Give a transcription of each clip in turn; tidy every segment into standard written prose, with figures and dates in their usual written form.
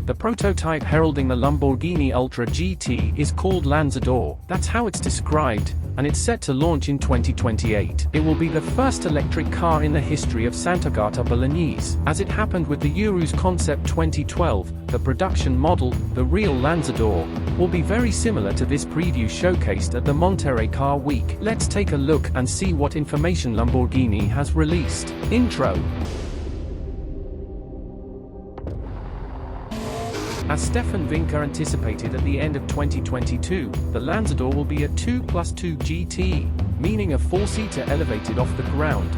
The prototype heralding the Lamborghini Ultra GT is called Lanzador. That's how it's described, and it's set to launch in 2028. It will be the first electric car in the history of Sant'Agata Bolognese. As it happened with the Urus Concept 2012, the production model, the real Lanzador, will be very similar to this preview showcased at the Monterey Car Week. Let's take a look and see what information Lamborghini has released. Intro. As Stephan VINCA anticipated at the end of 2022, the Lanzador will be a 2+2 GT, meaning a 4-seater elevated off the ground.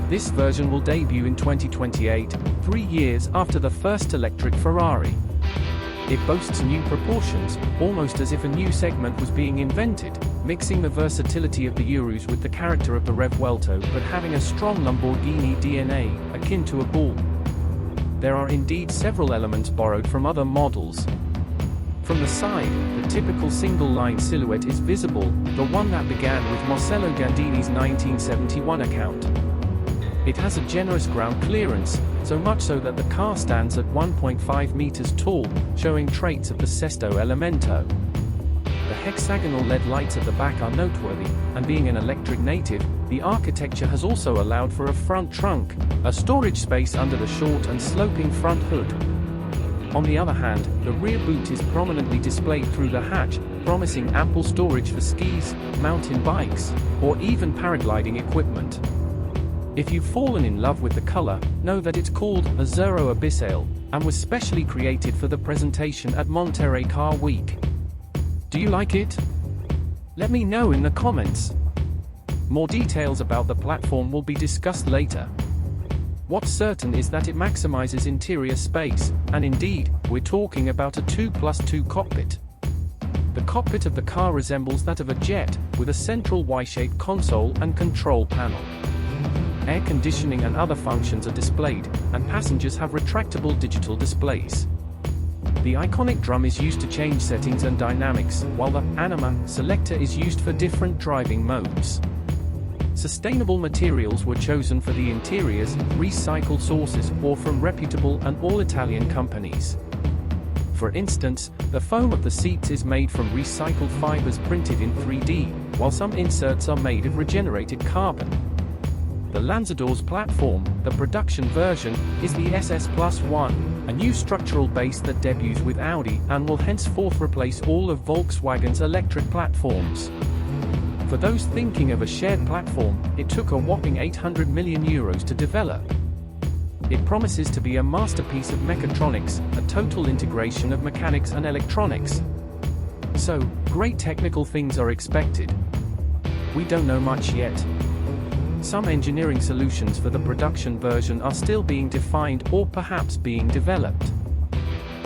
This version will debut in 2028, 3 years after the first electric Ferrari. It boasts new proportions, almost as if a new segment was being invented, mixing the versatility of the Urus with the character of the Revuelto but having a strong Lamborghini DNA, akin to a bull. There are indeed several elements borrowed from other models. From the side, the typical single-line silhouette is visible, the one that began with Marcello Gandini's 1971 account. It has a generous ground clearance, so much so that the car stands at 1.5 meters tall, showing traits of the Sesto Elemento. The hexagonal LED lights at the back are noteworthy, and being an electric native, the architecture has also allowed for a front trunk, a storage space under the short and sloping front hood. On the other hand, the rear boot is prominently displayed through the hatch, promising ample storage for skis, mountain bikes, or even paragliding equipment. If you've fallen in love with the color, know that it's called Azzurro Abissale, and was specially created for the presentation at Monterey Car Week. Do you like it? Let me know in the comments. More details about the platform will be discussed later. What's certain is that it maximizes interior space, and indeed, we're talking about a 2+2 cockpit. The cockpit of the car resembles that of a jet, with a central Y-shaped console and control panel. Air conditioning and other functions are displayed, and passengers have retractable digital displays. The iconic drum is used to change settings and dynamics, while the Anima selector is used for different driving modes. Sustainable materials were chosen for the interiors, recycled sources, or from reputable and all-Italian companies. For instance, the foam of the seats is made from recycled fibers printed in 3D, while some inserts are made of regenerated carbon. The Lanzador's platform, the production version, is the SS Plus 1, a new structural base that debuts with Audi and will henceforth replace all of Volkswagen's electric platforms. For those thinking of a shared platform, it took a whopping €800 million to develop. It promises to be a masterpiece of mechatronics, a total integration of mechanics and electronics. So, great technical things are expected. We don't know much yet. Some engineering solutions for the production version are still being defined or perhaps being developed.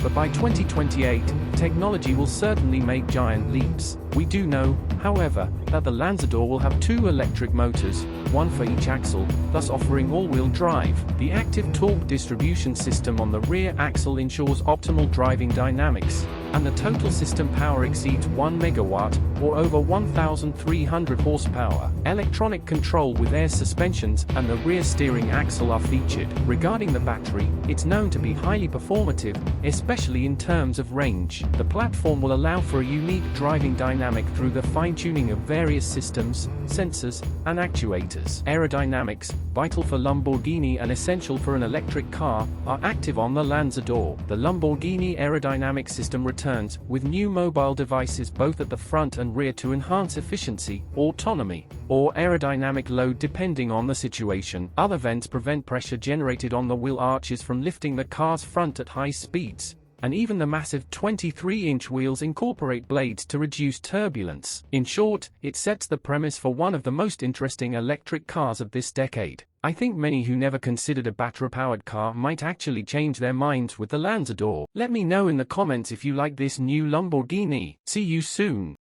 But by 2028, technology will certainly make giant leaps. We do know, however, that the Lanzador will have 2 electric motors, one for each axle, thus offering all-wheel drive. The active torque distribution system on the rear axle ensures optimal driving dynamics, and the total system power exceeds 1 megawatt, or over 1,300 horsepower. Electronic control with air suspensions and the rear steering axle are featured. Regarding the battery, it's known to be highly performative, especially in terms of range. The platform will allow for a unique driving dynamic through the fine-tuning of various systems, sensors, and actuators. Aerodynamics, vital for Lamborghini and essential for an electric car, are active on the Lanzador. The Lamborghini aerodynamic system returns, with new mobile devices both at the front and rear to enhance efficiency, autonomy, or aerodynamic load depending on the situation. Other vents prevent pressure generated on the wheel arches from lifting the car's front at high speeds, and even the massive 23-inch wheels incorporate blades to reduce turbulence. In short, it sets the premise for one of the most interesting electric cars of this decade. I think many who never considered a battery-powered car might actually change their minds with the Lanzador. Let me know in the comments if you like this new Lamborghini. See you soon.